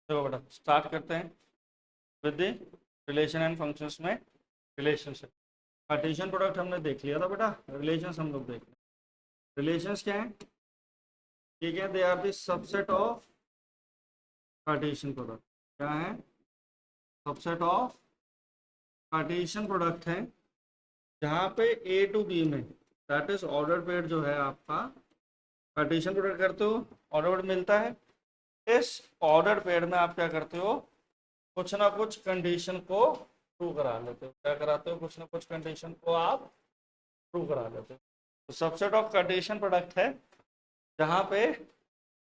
चलो बेटा स्टार्ट करते हैं with the relation and functions में रिलेशनशिप। कार्टेशियन प्रोडक्ट हमने देख लिया था बेटा, रिलेशंस हम लोग देख रहे हैं। रिलेशंस क्या है? ठीक है, they are the subset of Cartesian product. क्या है? सबसेट ऑफ कार्टेशियन प्रोडक्ट है जहाँ पे ए टू बी में, दैट इज ऑर्डर पेयर जो है आपका, कार्टेशियन प्रोडक्ट करते हो ऑर्डर पेयर मिलता है। इस ऑर्डर पेयर में आप क्या करते हो, कुछ ना कुछ कंडीशन को ट्रू करा लेते हो। क्या कराते हो? कुछ ना कुछ कंडीशन को आप ट्रू करा लेते हो। तो सबसेट ऑफ कंडीशन प्रोडक्ट है जहाँ पे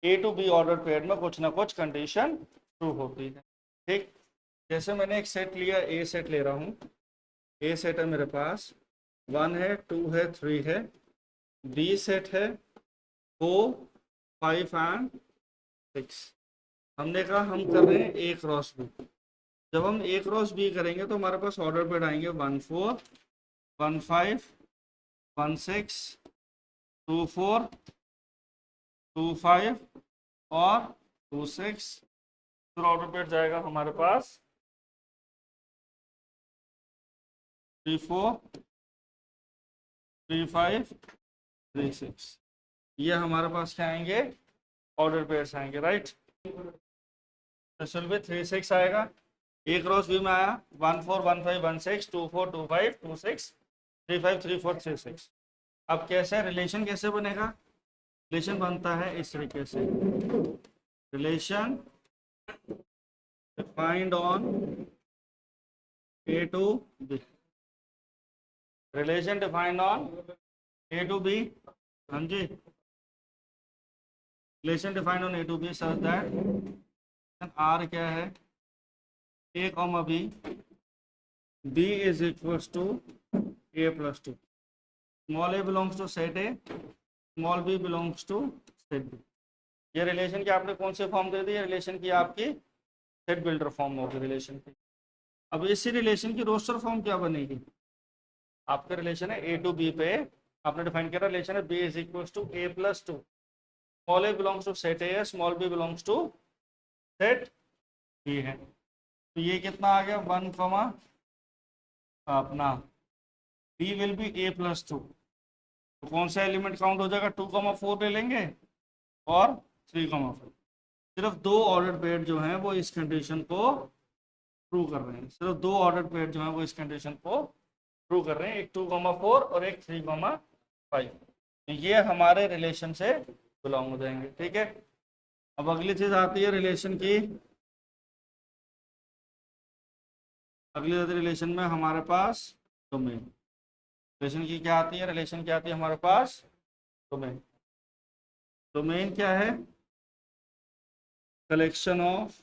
A to B order pair में कुछ ना कुछ कंडीशन ट्रू होती है। ठीक, जैसे मैंने एक सेट लिया, ए सेट ले रहा हूँ। ए सेट है मेरे पास, 1 है, 2 है, 3 है। बी सेट है 4, 5 एंड 6। हमने कहा हम कर रहे हैं ए क्रॉस बी। जब हम ए क्रॉस बी करेंगे तो हमारे पास ऑर्डर पेयर आएंगे 1 4, 1 5, 1 6, 2 4, 2 5 और 2 6। फिर ऑर्डर पेयर जाएगा हमारे पास 3 4, 3 5, 3 6। ये हमारे पास क्या आएंगे? ऑर्डर पेयर्स आएंगे, राइट। तो 3 6 आएगा, ए क्रॉस बी में आया 1 4, 1 5, 1 6, 2 4, 2 5, 2 6, 3 5, 3 4, 3 6। अब कैसे रिलेशन कैसे बनेगा? रिलेशन बनता है इस तरीके से, relation defined on A to B. Relation defined on A to B, हाँ जी। Relation defined on A to B such that R क्या है? A comma B, B is equals to A plus 2। Small A belongs to set A, small B belongs to set B. ये relation की आपने कौन से form दे दी? Relation की आपकी set builder form होगी रिलेशन की। अब इसी रिलेशन की रोस्टर फॉर्म क्या बनेगी? आपका रिलेशन है ए टू बी पे, आपने डिफाइन किया रिलेशन है B is equal to A plus 2। Small A belongs to set A, small B belongs to set B है। तो ये कितना आ गया? 1 कमा अपना B will be A plus 2। तो कौन सा एलिमेंट काउंट हो जाएगा? 2,4 ले लेंगे और 3,5। सिर्फ दो ऑर्डर पेयर जो हैं वो इस कंडीशन को प्रूव कर रहे हैं। सिर्फ दो ऑर्डर पेयर जो हैं वो इस कंडीशन को प्रूव कर रहे हैं, एक 2,4 और एक 3,5। तो ये हमारे रिलेशन से बिलोंग हो जाएंगे, ठीक है। अब अगली चीज आती है रिलेशन की। अगली रिलेशन में हमारे पास डोमेन। रिलेशन की क्या आती है? रिलेशन क्या आती है हमारे पास? डोमेन। डोमेन क्या है? Collection of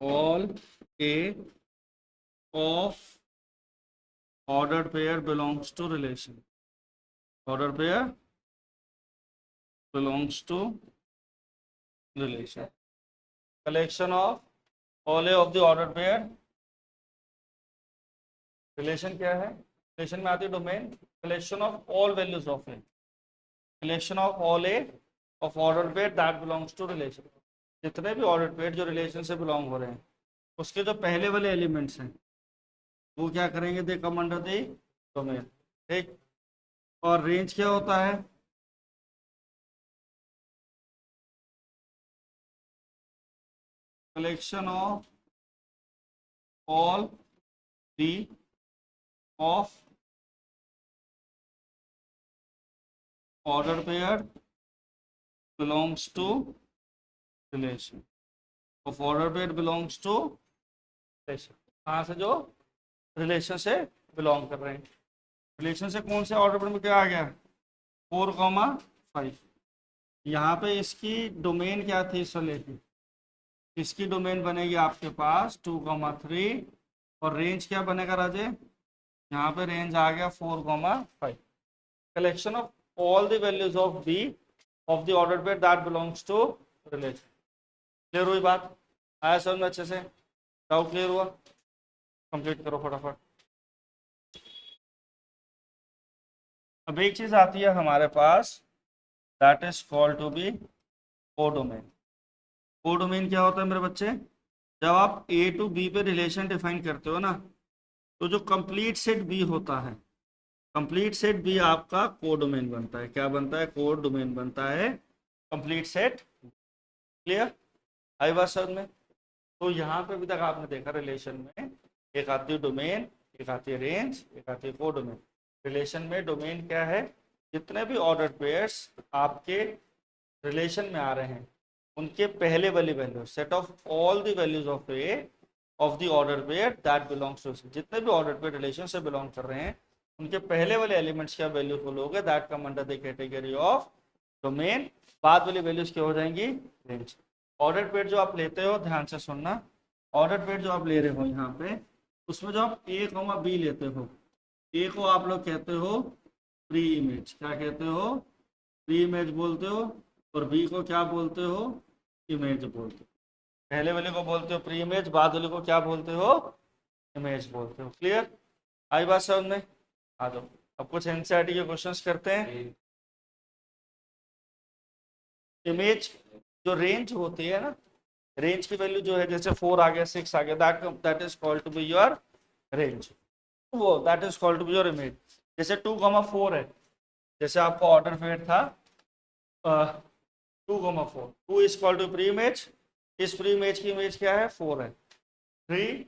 all A of ordered pair belongs to relation. Ordered pair belongs to relation. Collection of all A of the ordered pair. Relation क्या है? Relation में आती है domain, collection of all values of A. Collection of all A of ordered pair that belongs to relation. जितने भी ordered pair जो relation से belong हो रहे हैं, उसके जो पहले वाले एलिमेंट्स हैं वो क्या करेंगे? They come under the domain, ठीक। और रेंज क्या होता है? Collection of all the of order pair belongs to relation, of order pair belongs to relation. कहाँ से? जो रिलेशन से बिलोंग कर रहे हैं। रिलेशन से कौन से ऑर्डर पेयर में क्या आ गया? 4,5। यहाँ पे इसकी डोमेन क्या थी इस वाले की? इसकी डोमेन बनेगी आपके पास 2,3 और रेंज क्या बनेगा राजे? यहाँ पे रेंज आ गया 4,5। Collection of all the values of B of the order pair that belongs to relation. Clear हुई बात? आया समझ में अच्छे से? डाउट क्लियर हुआ? कंप्लीट करो फटाफट। अब एक चीज आती है हमारे पास, that is called to be codomain. Codomain क्या होता है मेरे बच्चे? जब आप ए टू बी पे रिलेशन डिफाइन करते हो ना, तो जो कंप्लीट सेट बी होता है, कंप्लीट सेट बी आपका कोडोमेन बनता है। क्या बनता है? कोडोमेन बनता है कंप्लीट सेट। क्लियर? आई बात समझ में? तो यहाँ पे अभी तक आपने देखा रिलेशन में एक आती है डोमेन, एक आती है रेंज, एक आती है कोडोमेन। रिलेशन में डोमेन क्या है? जितने भी ऑर्डर पेयर्स आपके रिलेशन में आ रहे हैं उनके पहले वाली value, set of all the values of A of the order pair that belongs to, जितने भी ऑर्डर पेयर रिलेशन से बिलोंग कर रहे हैं उनके पहले वाले एलिमेंट्स का वैल्यू को लोगे, that come under the category of domain. बाद वाली वैल्यूज क्या हो जाएंगी? रेंज। ऑर्डर पेयर जो आप लेते हो, ध्यान से सुनना, ऑर्डर पेयर जो आप ले रहे हो यहाँ पे, उसमें जो आप ए कॉमा बी लेते हो, ए को आप लोग कहते हो प्री इमेज। क्या कहते हो? प्री इमेज बोलते हो। और बी को क्या बोलते हो? इमेज बोलते हो। पहले वाले को बोलते हो प्री इमेज, बाद वाले को क्या बोलते हो? इमेज बोलते हो। क्लियर? आई बात समझ में? आ जाओ, अब कुछ एनसीईआरटी के क्वेश्चंस करते हैं। इमेज जो रेंज होती है ना, रेंज की वैल्यू जो है, जैसे 4 आ गया, 6 आ गया, that is called to be your range. वो that is called to be your image. जैसे 2,4 है, जैसे आपका ऑर्डर फेयर था 2,4, 2 is called to pre image. इस प्री इमेज की इमेज क्या है? 4 है। 3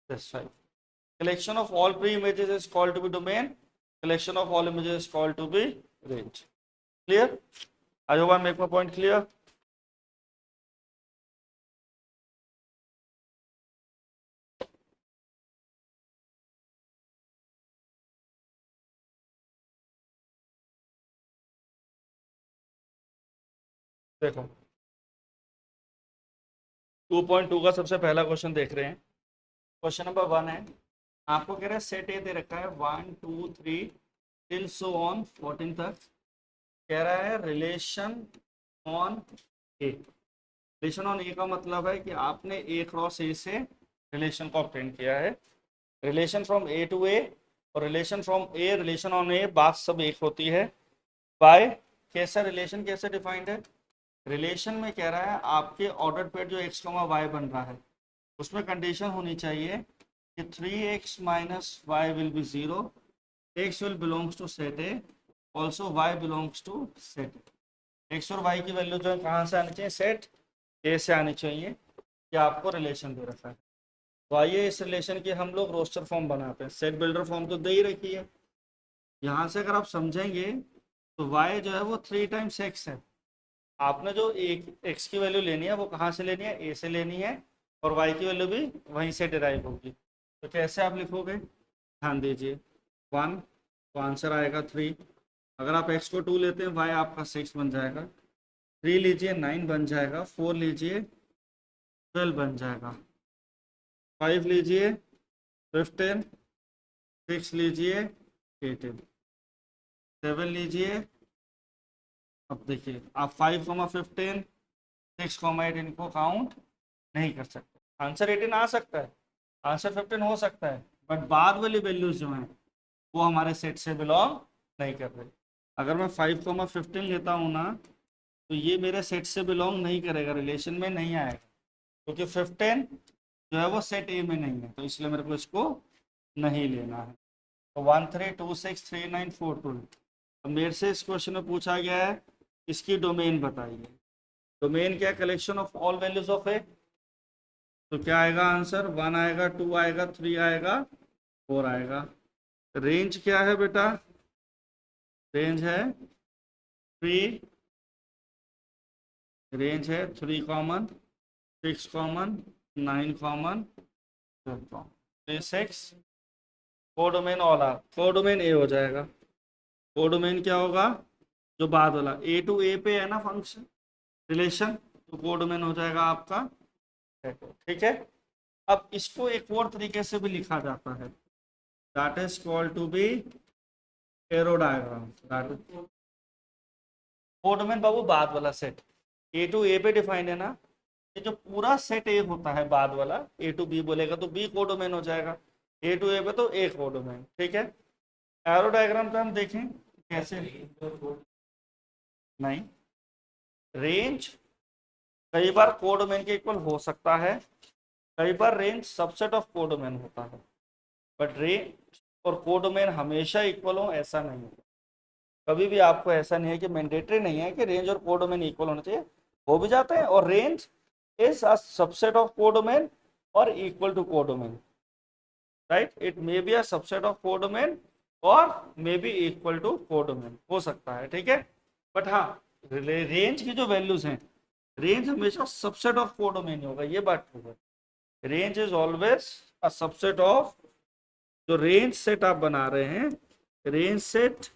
5। Collection of all pre-images is called to be domain. Collection of all images is called to be range. Clear? I hope I make my point clear. देखो 2.2 का सबसे पहला question देख रहे हैं। क्वेश्चन नंबर 1 है, आपको कह रहा है सेट ए दे रखा है 1 2 3 टिल सो ऑन 14 तक। कह रहा है relation on A. Relation on A का मतलब है कि आपने ए क्रॉस ए से रिलेशन को ऑब्टेन किया है। Relation from A to A और relation from A, relation on A, बात सब एक होती है। बाय कैसा रिलेशन, कैसे डिफाइंड है? रिलेशन में कह रहा है आपके ऑर्डर पेयर जो एक्स कॉमा वाई बन रहा है, उसमें कंडीशन होनी चाहिए कि 3x minus Y will be 0, x will belongs to set A, also y belongs to set A. x और y की वैल्यू जो है कहाँ से आनी चाहिए? सेट ए से आनी चाहिए। कि आपको रिलेशन दे रखा है, तो आइए इस रिलेशन की हम लोग रोस्टर फॉर्म बनाते हैं। सेट बिल्डर फॉर्म तो दे ही रखी है। यहाँ से अगर आप समझेंगे तो y जो है वो 3 टाइम्स x है। आपने जो एक x की वैल्यू लेनी है वो कहाँ से लेनी है? a से लेनी है, और y की वैल्यू भी वहीं से डिराइव होगी। तो कैसे आप लिखोगे? ध्यान दीजिए, 1 तो आंसर आएगा 3। अगर आप x को 2 लेते हैं, y आपका 6 बन जाएगा। 3 लीजिए 9 बन जाएगा। 4 लीजिए 12 बन जाएगा। 5 लीजिए 15, 6 लीजिए 18, 7 लीजिए। अब देखिए आप 5,15 6,8 इनको काउंट नहीं कर सकते। आंसर 18 आ सकता है, आंसर 15 हो सकता है, बट बाद वाली वैल्यूज जो हैं वो हमारे सेट से बिलोंग नहीं कर रहे। अगर मैं 5,15 लेता हूँ ना, तो ये मेरे सेट से बिलोंग नहीं करेगा, रिलेशन में नहीं आएगा, क्योंकि 15 जो है वो सेट ए में नहीं है, तो इसलिए मेरे को इसको नहीं लेना है। तो 1 3 2 6 3 9 4 2। तो मेरे से इस क्वेश्चन में पूछा गया है इसकी डोमेन बताइए। डोमेन क्या? Collection of all values of A. तो क्या आएगा आंसर? 1 आएगा, 2 आएगा, 3 आएगा, 4 आएगा। रेंज क्या है बेटा? रेंज है 3, रेंज है 3 common, 6 common, 9 common, 12 common, 3 6। Codomain all R, codomain A हो जाएगा। कोडोमेन क्या होगा? जो बाद वाला ए टू ए पे है ना फंक्शन रिलेशन, तो कोडोमेन हो जाएगा आपका सेट। ठीक है? अब इसको एक और तरीके से भी लिखा जाता है, that is called to be arrow diagram. Codomain बाबू बाद वाला सेट, ए टू ए पे डिफाइंड है ना, ये जो पूरा सेट ए होता है बाद वाला, ए टू बी बोलेगा तो बी कोडोमेन हो जाएगा, ए टू ए पे तो ए कोडोमेन। ठीक है? एरो डायग्राम पे हम देखें कैसे। नहीं, रेंज कई बार कोडोमेन के इक्वल हो सकता है, कई बार रेंज सबसेट ऑफ कोडोमेन होता है, बट रेंज और कोडोमेन हमेशा इक्वल हो ऐसा नहीं है। कभी भी आपको ऐसा नहीं है कि मैंडेटरी नहीं है कि रेंज और कोडोमेन इक्वल होना चाहिए, हो भी जाते हैं। और range is a subset of codomain और equal to codomain, right. It may be a subset of codomain और may be equal to codomain, हो सकता है, ठीक है। बट हाँ, रेंज की जो वैल्यूज हैं, रेंज हमेशा सबसेट ऑफ कोडोमेन होगा, ये बात ठीक है। Range is always a subset of, जो रेंज सेट आप बना रहे हैं, range set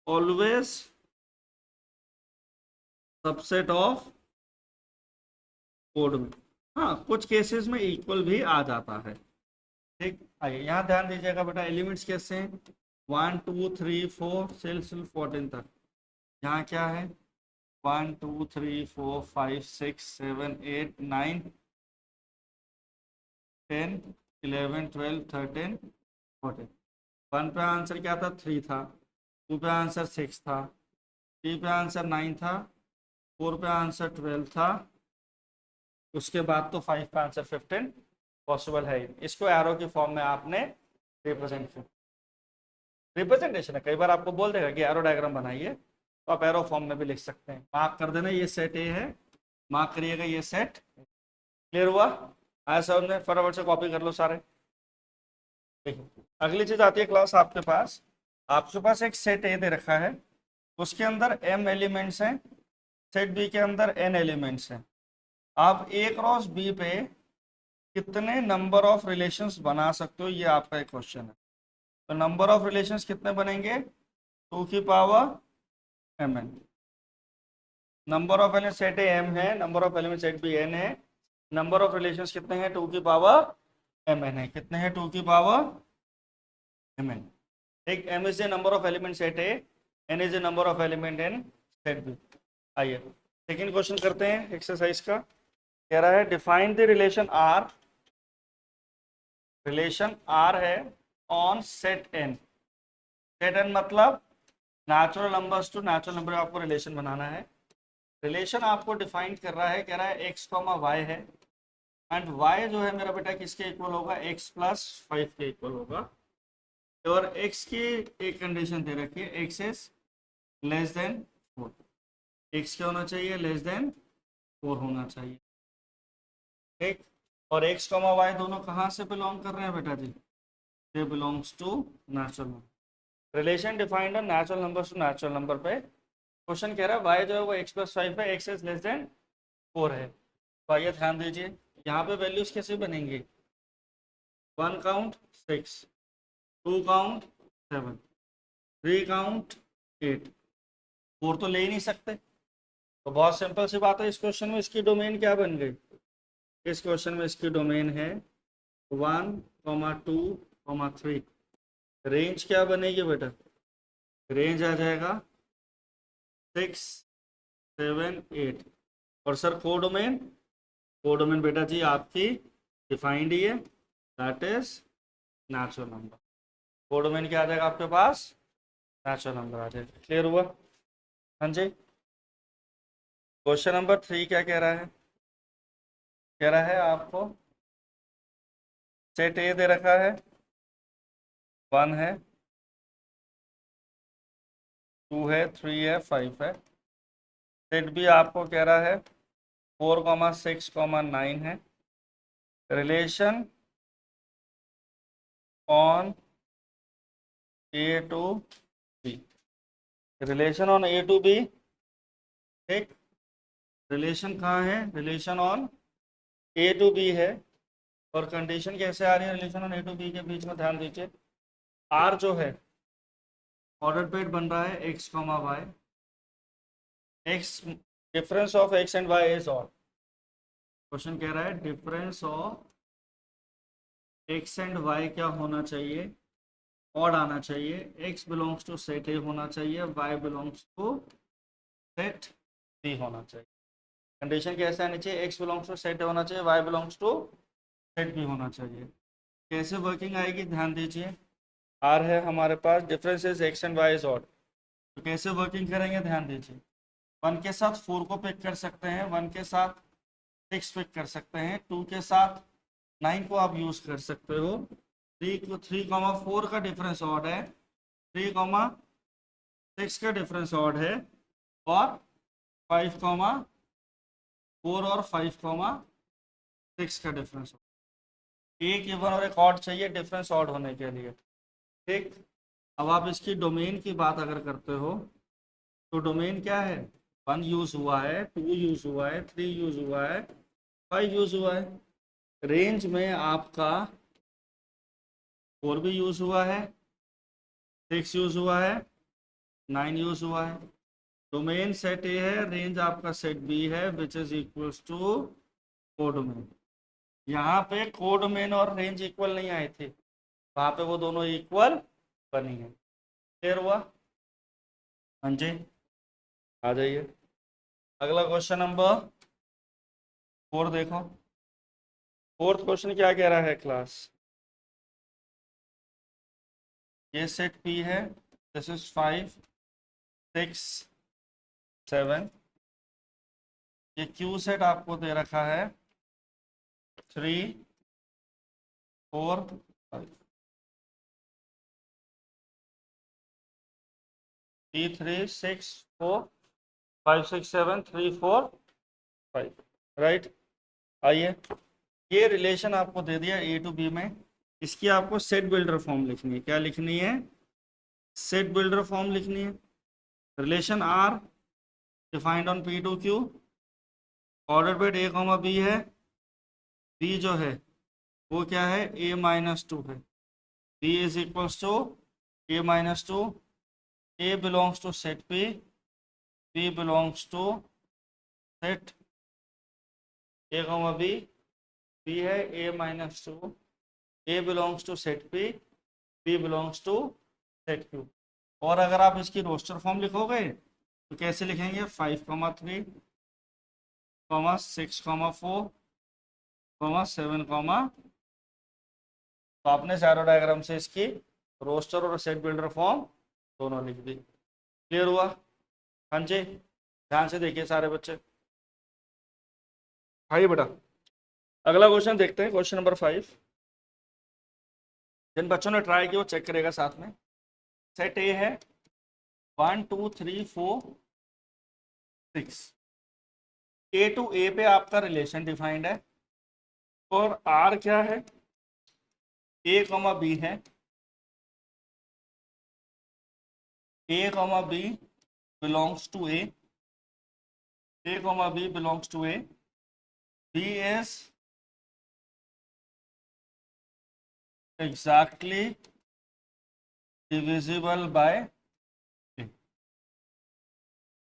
always subset of codomain. हाँ, कुछ केसेस में इक्वल भी आ जाता है, ठीक। आइए यहाँ ध्यान दीजिएगा बेटा, एलिमेंट्स कैसे हैं, 1 2 3 4 से 14 तक। यहाँ क्या है, 1 2 3 4 5 6 7 8 9 10 11 12 13 14। 1 पे आंसर क्या था, 3 था। 2 पे आंसर 6 था। 3 पे आंसर 9 था। 4 पे आंसर 12 था। उसके बाद तो 5 पे आंसर 15 पॉसिबल है ही। इसको एरो के फॉर्म में आपने रिप्रेजेंटेशन है, कई बार आपको बोल देगा कि एरो डायग्राम बनाइए, तो आप एरो फॉर्म में भी लिख सकते हैं। मार्क कर देना, ये सेट ए है, मार्क करिएगा ये सेट। क्लियर हुआ? आया समझ में? फटाफट से कॉपी कर लो सारे। देखिए अगली चीज आती है क्लास, आपके पास एक सेट ए दे रखा है, उसके अंदर m एलिमेंट्स हैं, सेट बी के अंदर n एलिमेंट्स हैं। आप ए क्रॉस बी पे कितने नंबर ऑफ रिलेशंस बना सकते हो, ये आपका एक क्वेश्चन है। तो नंबर ऑफ रिलेशंस कितने बनेंगे, 2 की power mn। Number of element set A m है, number of element set B n है, नंबर ऑफ रिलेशंस कितने हैं, 2 की पावर mn है। कितने हैं, 2 की पावर mn। एक m is the number of element set A, n is the number of element in set B. आइए सेकेंड क्वेश्चन करते हैं एक्सरसाइज का। कह रहा है define the relation r, relation r है ऑन सेट n। सेट n मतलब natural numbers to natural number, आपको रिलेशन बनाना है। रिलेशन आपको डिफाइन कर रहा है, कह रहा है x, y है, एंड y जो है मेरा बेटा किसके इक्वल होगा, x प्लस 5 के इक्वल होगा। और x की एक कंडीशन दे रखी है, x is less than 4। x क्या होना चाहिए, लेस देन 4 होना चाहिए, ठीक। और x, y दोनों कहाँ से बिलोंग कर रहे हैं बेटा जी, they belongs to natural number. Relation defined on natural number to natural number पे क्वेश्चन कह रहा है y जो है वो x प्लस 5 है, x इज लेस देन 4 है। तो आइए ध्यान दीजिए, यहाँ पे वैल्यूज कैसे बनेंगे, 1 काउंट 6, 2 काउंट 7, 3 काउंट 8, 4 तो ले ही नहीं सकते। तो बहुत सिंपल सी बात है, इस क्वेश्चन में इसकी डोमेन क्या बन गई, इस क्वेश्चन में इसकी डोमेन है 1, 2, 3। रेंज क्या बनेगी बेटा, रेंज आ जाएगा 6, 7, 8। और सर कोडोमेन, कोडोमेन बेटा जी आपकी डिफाइंड ही है, that is natural number. Codomain क्या आ जाएगा आपके पास, नेचुरल नंबर आ जाएगा। क्लियर हुआ? हाँ जी। क्वेश्चन नंबर 3 क्या कह रहा है, कह रहा है आपको सेट ए दे रखा है, 1 है, 2 है, 3 है, 5 है। सेट बी आपको कह रहा है 4, 6, 9 है। Relation on A to B, relation on A to B, ठीक। रिलेशन कहाँ है, relation on A to B है। और कंडीशन कैसे आ रही है relation on A to B के बीच में, ध्यान दीजिए। आर जो है ऑर्डर पेड बन रहा है x, y, x, difference of x and Y is odd. Question कह रहा है difference of x and y क्या होना चाहिए, ऑड आना चाहिए। X belongs to set A होना चाहिए, y belongs to set B होना चाहिए। कंडीशन कैसे आनी चाहिए, x belongs to set A होना चाहिए, y belongs to set B होना चाहिए। कैसे वर्किंग आएगी, ध्यान दीजिए। आर है हमारे पास, difference is X and Y is odd, तो कैसे वर्किंग करेंगे, ध्यान दीजिए। 1 के साथ 4 को पिक कर सकते हैं, 1 के साथ 6 पिक कर सकते हैं, 2 के साथ 9 को आप यूज कर सकते हो। 3,4 का डिफरेंस ऑड है, 3,6 का डिफरेंस ऑड है, और 5,4 और 5,6 का डिफरेंस। एक इवन और एक ऑड चाहिए डिफरेंस ऑड होने के लिए, ठीक। अब आप इसकी डोमेन की बात अगर करते हो तो डोमेन क्या है, 1 यूज हुआ है, 2 यूज हुआ है, 3 यूज हुआ है, 5 यूज हुआ है। रेंज में आपका 4 भी यूज हुआ है, 6 यूज हुआ है, 9 यूज हुआ है। डोमेन सेट ए है, रेंज आपका सेट बी है, which is equals to codomain. यहाँ पे कोडोमेन और रेंज इक्वल नहीं आए थे, वहां पे वो दोनों इक्वल बनी है। क्लियर हुआ? हाँ जी, आ जाइए। अगला क्वेश्चन नंबर 4 देखो। फोर्थ क्वेश्चन क्या कह रहा है क्लास, ये सेट पी है, दिस इज 5, 6, 7। ये क्यू सेट आपको दे रखा है 3, 4, 5। 3, 3, 6, 4, 5, 6, 7, 3, 4, 5, राइट। आइए, ये रिलेशन आपको दे दिया ए टू बी में, इसकी आपको सेट बिल्डर फॉर्म लिखनी है। क्या लिखनी है? सेट बिल्डर फॉर्म लिखनी है। Relation R defined on P to Q, order pair A comma B है, बी जो है वो क्या है, ए माइनस 2 है, B is equals to A minus 2, A belongs to set P, B belongs to set A comma B, B है A minus 2, A belongs to set P, B belongs to set Q. और अगर आप इसकी roster form लिखोगे तो कैसे लिखेंगे, 5,3, 6,4, 7, तो आपने चारों डायग्राम से इसकी रोस्टर और सेट बिल्डर फॉर्म दोनों लिख दी। क्लियर हुआ? हाँ जी, ध्यान से देखिए सारे बच्चे। आइए बेटा, अगला क्वेश्चन देखते हैं, क्वेश्चन नंबर 5। जिन बच्चों ने ट्राई किया वो चेक करेगा साथ में। सेट ए है 1, 2, 3, 4, 6। ए टू ए पे आपका रिलेशन डिफाइंड है, और आर क्या है, ए कॉमा बी है, A comma B belongs to A, A comma B belongs to A, B is exactly divisible by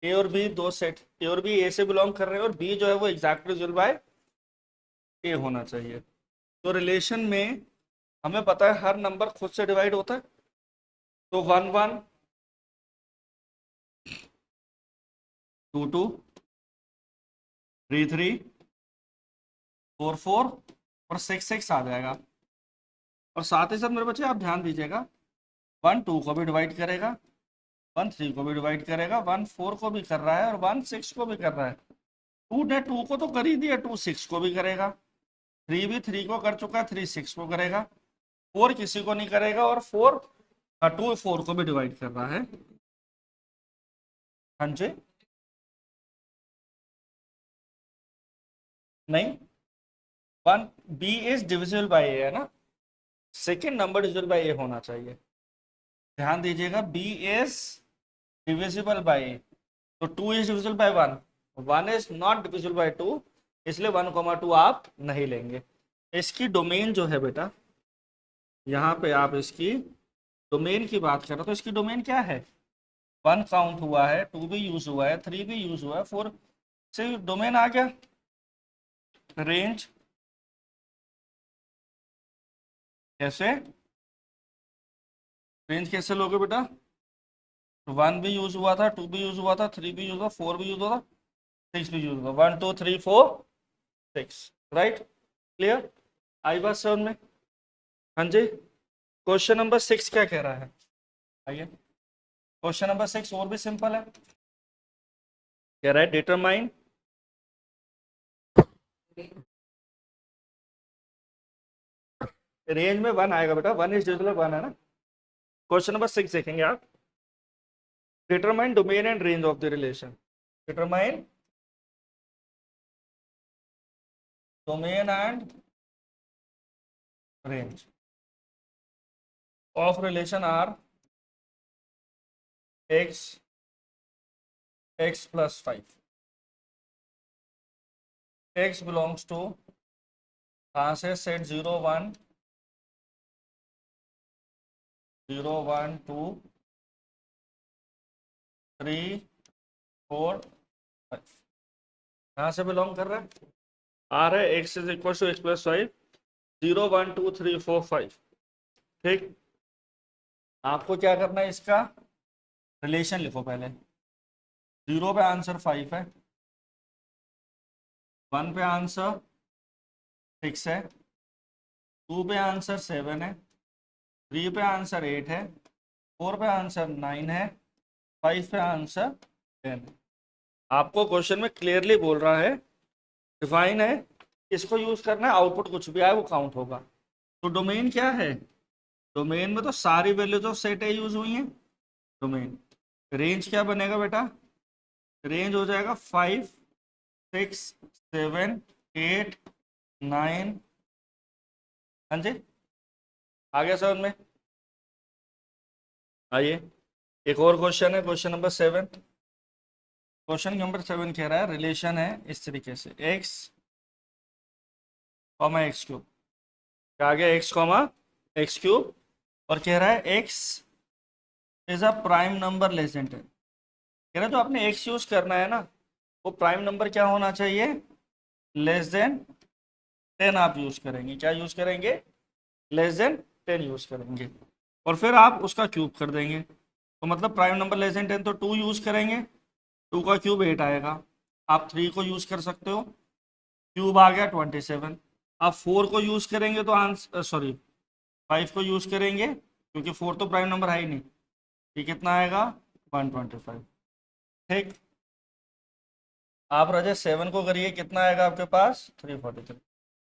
A और बी, दो सेट ए और बी ए से बिलोंग कर रहे हैं, और बी जो है वो एग्जैक्टली डिविजिबल बाय ए होना चाहिए। तो रिलेशन में हमें पता है हर नंबर खुद से डिवाइड होता है, तो 1, 1, 2, 2, 3, 3, 4, 4 और 6, 6 आ जाएगा। और साथ ही साथ मेरे बच्चे आप ध्यान दीजिएगा, 1 2 को भी डिवाइड करेगा, 1 3 को भी डिवाइड करेगा, 1 4 को भी कर रहा है, और 1 6 को भी कर रहा है। 2 ने 2 को तो कर ही दिया, 2 6 को भी करेगा, 3 भी 3 को कर चुका है, 3 6 को करेगा, 4 किसी को नहीं करेगा, और 2 4 को भी डिवाइड कर रहा है। हाँ जी, नहीं, 1 बी इज डिविजिबल बाय ए है ना, सेकेंड नंबर डिविजिबल बाय ए होना चाहिए। ध्यान दीजिएगा, बी इज डिविजिबल बाय ए, तो 2 is divisible by 1, 1 is not divisible by 2, इसलिए 1,2 आप नहीं लेंगे। इसकी डोमेन जो है बेटा, यहाँ पे आप इसकी डोमेन की बात कर रहे हो, तो इसकी डोमेन क्या है, 1 काउंट हुआ है, 2 भी यूज हुआ है, 3 भी यूज हुआ है, 4 से डोमेन आ गया। रेंज कैसे, रेंज कैसे लोगे बेटा, 1 भी यूज हुआ था, 2 भी यूज हुआ था, 3 भी यूज हुआ, 4 भी यूज हुआ था, 6 भी यूज हुआ, 1 2 3 4 6, राइट। क्लियर? आई बात समझ में? हाँ जी। क्वेश्चन नंबर 6 क्या कह रहा है, आइए। क्वेश्चन नंबर 6 और भी सिंपल है, कह रहा है डिटरमाइन रेंज में 1 आएगा बेटा, 1 इज डिविजिबल 1 है ना। क्वेश्चन नंबर 6 देखेंगे आप। Determine domain and range of the relation. Determine domain and range of relation R x plus 5. x belongs to कहाँ से, सेट 0 1 0 1 2 3 4 5, कहाँ से बिलोंग कर रहा है, आर है x is equal to x plus 5 0 1 2 3 4 5। ठीक, आपको क्या करना है, इसका रिलेशन लिखो पहले। 0 पे आंसर 5 है, 1 पे आंसर 6 है, 2 पे आंसर 7 है, 3 पे आंसर 8 है, 4 पे आंसर 9 है, 5 पे आंसर 10 है। आपको क्वेश्चन में क्लियरली बोल रहा है, डिफाइन है, इसको यूज करना है, आउटपुट कुछ भी आए वो काउंट होगा। तो डोमेन क्या है, डोमेन में तो सारी values of set A use हुई हैं डोमेन। रेंज क्या बनेगा बेटा, रेंज हो जाएगा 5 6 7 8 9। हाँ जी, आ गया समझ में। आइए एक और क्वेश्चन है, क्वेश्चन नंबर 7। क्वेश्चन नंबर 7 कह रहा है, रिलेशन है इस तरीके से x कॉमा एक्स क्यूब, आ गया x कॉमा एक्स क्यूब, और कह रहा है x is a prime number less than 10। कह रहा है जो आपने x यूज करना है ना, वो प्राइम नंबर क्या होना चाहिए, लेस देन 10 आप यूज करेंगे। क्या यूज करेंगे, लेस देन 10 यूज करेंगे, और फिर आप उसका क्यूब कर देंगे। तो मतलब प्राइम नंबर लेस देन 10 तो 2 यूज करेंगे, 2 का क्यूब 8 आएगा। आप 3 को यूज कर सकते हो, क्यूब आ गया 27। आप 4 को यूज करेंगे तो आंसर, सॉरी 5 को यूज करेंगे क्योंकि 4 तो प्राइम नंबर है ही नहीं, ये कितना आएगा 125। ठीक, आप रजे 7 को करिए, कितना आएगा आपके पास 343।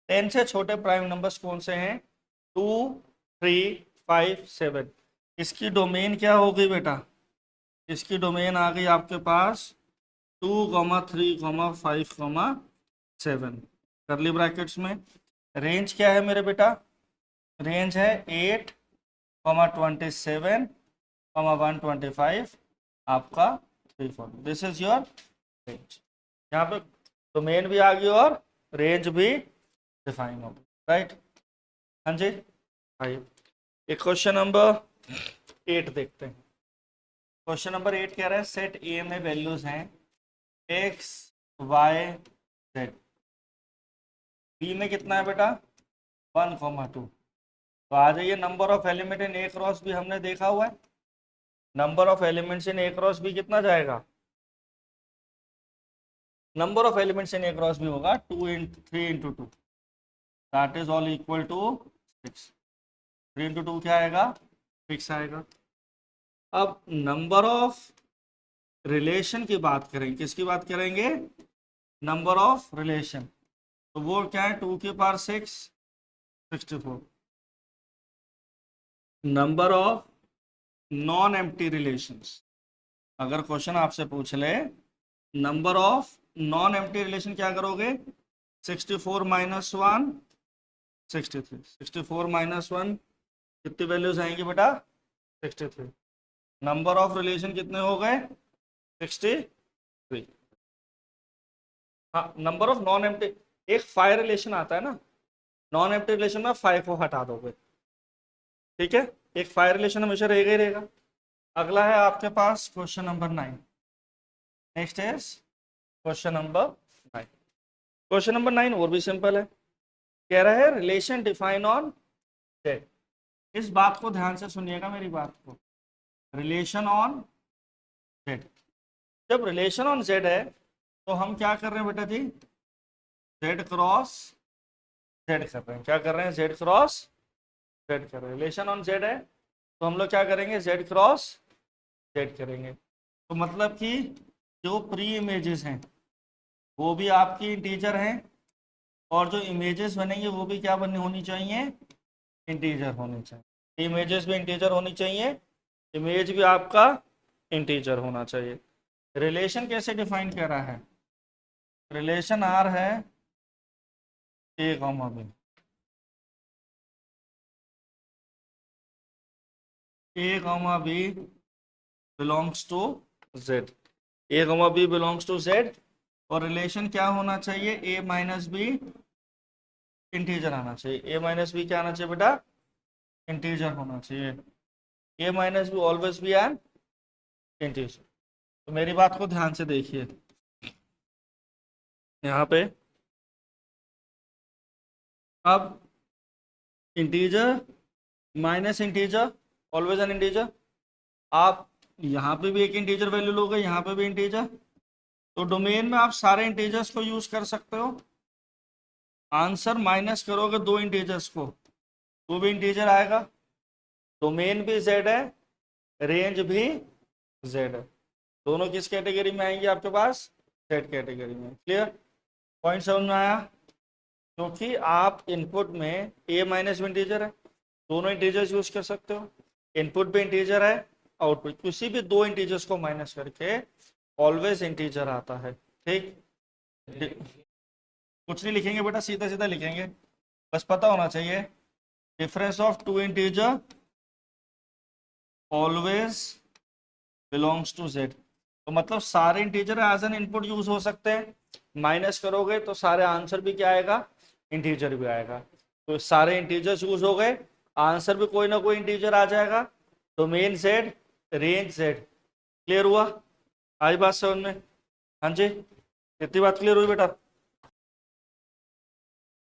10 से छोटे प्राइम नंबर्स कौन से हैं, 2 3 5 7। इसकी डोमेन क्या होगी बेटा, इसकी डोमेन आ गई आपके पास 2 3 5 7 करली ब्रैकेट्स में। रेंज क्या है मेरे बेटा, रेंज है 8 27 125 आपका 340। This is your range. यहाँ पे डोमेन भी आ गई और रेंज भी डिफाइन होगी, राइट। हाँ जी, आइए एक क्वेश्चन नंबर 8 देखते हैं। क्वेश्चन नंबर 8 कह रहा है, सेट ए में वैल्यूज हैं x y z, बी में कितना है बेटा 1 2। तो आ जाइए, number of element in A cross भी हमने देखा हुआ है, number of elements in A cross भी कितना जाएगा, number of elements in A cross भी होगा 2 3 into 2, that is all equal to 6। 3 into 2 क्या आएगा 6 आएगा। अब नंबर ऑफ रिलेशन की बात करेंगे, किसकी बात करेंगे, नंबर ऑफ रिलेशन, तो वो क्या है 2 की power 6 64। Number of non empty relations, अगर क्वेश्चन आपसे पूछ ले number of non empty relation क्या करोगे, 64 माइनस 1 63, 64 माइनस 1 कितनी वैल्यूज आएंगी बेटा 63। नंबर ऑफ रिलेशन कितने हो गए 63। हाँ, नंबर ऑफ नॉन एम्प्टी, एक 5 रिलेशन आता है ना, नॉन एम्प्टी रिलेशन में 5 को हटा दोगे, ठीक है, एक 5 रिलेशन हमेशा रहेगा ही रहेगा। अगला है आपके पास question number 9। Next is question number 9। Question number 9 और भी सिंपल है, कह रहा है रिलेशन डिफाइन ऑन जेड। इस बात को ध्यान से सुनिएगा मेरी बात को, रिलेशन ऑन जेड। जब रिलेशन ऑन जेड है तो हम क्या कर रहे हैं बेटा जी, जेड क्रॉस जेड कर रहे हैं। क्या कर रहे हैं, जेड क्रॉस जेड कर रहे हैं। रिलेशन ऑन जेड है तो हम लोग क्या करेंगे, जेड क्रॉस जेड करेंगे। तो मतलब कि जो प्री इमेजेस हैं वो भी आपकी इंटीजर हैं और जो इमेजेस बनेंगे वो भी क्या बनी होनी चाहिए, इंटीजर होनी चाहिए। इमेजेस भी इंटीजर होनी चाहिए, इमेज भी आपका इंटीजर होना चाहिए। रिलेशन कैसे डिफाइन करा है, रिलेशन आर है A comma B, A comma B belongs to Z, A comma B belongs to Z. और रिलेशन क्या होना चाहिए, ए माइनस बी इंटीजर आना चाहिए। ए माइनस बी क्या आना चाहिए बेटा, इंटीजर होना चाहिए। A minus B always be an integer. तो मेरी बात को ध्यान से देखिए, यहाँ पे अब integer minus integer always an integer. आप यहाँ पे भी एक इंटीजर वैल्यू लोगे, यहाँ पे भी इंटीजर, तो डोमेन में आप सारे इंटीजर्स को यूज कर सकते हो। आंसर माइनस करोगे दो इंटीजर्स को तो भी इंटीजर आएगा। डोमेन भी जेड है, रेंज भी जेड है, दोनों किस कैटेगरी में आएंगे आपके पास, जेड कैटेगरी में। क्लियर, पॉइंट समझ में आया। क्योंकि आप इनपुट में ए माइनस भी इंटीजर है, दोनों इंटीजर्स यूज कर सकते हो। इनपुट भी इंटीजर है, आउटपुट, किसी भी दो इंटीजर्स को माइनस करके ऑलवेज इंटीजर आता है। ठीक, कुछ नहीं लिखेंगे बेटा, सीधा सीधा लिखेंगे, बस पता होना चाहिए difference of two integer always belongs to Z. तो मतलब सारे integer as an input use हो सकते हैं, माइनस करोगे तो सारे आंसर भी क्या आएगा, इंटीजर भी आएगा। तो सारे इंटीजर्स यूज हो गए, आंसर भी कोई ना कोई इंटीजर आ जाएगा। Domain Z, range Z. Clear हुआ, आई बात समझ में, हाँ जी, इतनी बात क्लियर हुई बेटा।